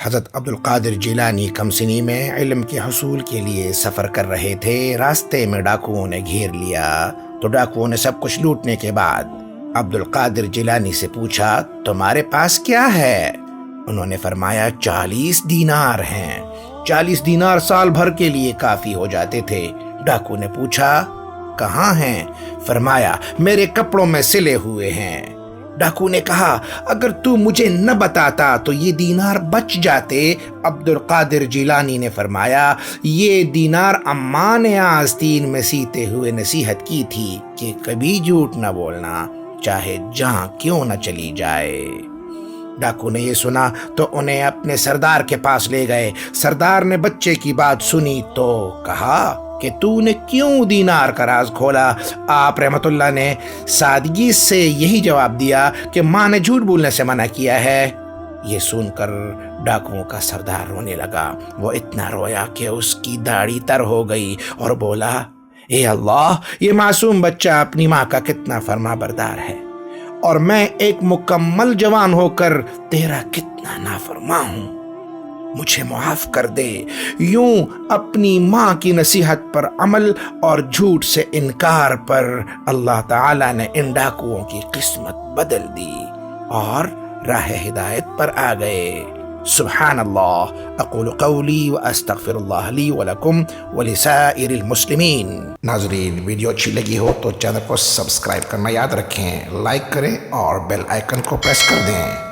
حضرت عبدالقادر جیلانی کمسنی میں علم کے حصول کے لیے سفر کر رہے تھے۔ راستے میں ڈاکوؤں نے گھیر لیا تو ڈاکوؤں نے سب کچھ لوٹنے کے بعد عبدالقادر جیلانی سے پوچھا، تمہارے پاس کیا ہے؟ انہوں نے فرمایا 40 دینار ہیں۔ 40 دینار سال بھر کے لیے کافی ہو جاتے تھے۔ ڈاکو نے پوچھا، کہاں ہیں؟ فرمایا، میرے کپڑوں میں سلے ہوئے ہیں۔ ڈاکو نے کہا، اگر تو مجھے نہ بتاتا تو یہ دینار بچ جاتے۔ عبدالقادر جیلانی نے فرمایا، یہ دینار اماں نے آستین میں سیتے ہوئے نصیحت کی تھی کہ کبھی جھوٹ نہ بولنا، چاہے جہاں کیوں نہ چلی جائے۔ ڈاکو نے یہ سنا تو انہیں اپنے سردار کے پاس لے گئے۔ سردار نے بچے کی بات سنی تو کہا کہ تو نے کیوں دینار کا راز کھولا؟ آپ رحمت اللہ نے سادگی سے یہی جواب دیا کہ ماں نے جھوٹ بولنے سے منع کیا ہے۔ یہ سن کر ڈاکوؤں کا سردار رونے لگا۔ وہ اتنا رویا کہ اس کی داڑھی تر ہو گئی اور بولا، اے اللہ، یہ معصوم بچہ اپنی ماں کا کتنا فرما بردار ہے، اور میں ایک مکمل جوان ہو کر تیرا کتنا نافرمان ہوں، مجھے معاف کر دے۔ یوں اپنی ماں کی نصیحت پر عمل اور جھوٹ سے انکار پر اللہ تعالیٰ نے ان ڈاکوؤں کی قسمت بدل دی اور راہ ہدایت پر آ گئے۔ سبحان اللہ۔ اقول قولی واستغفر اللہ لی ولکم ولسائر المسلمین۔ ناظرین، ویڈیو اچھی لگی ہو تو چینل کو سبسکرائب کرنا یاد رکھیں، لائک کریں اور بیل آئیکن کو پریس کر دیں۔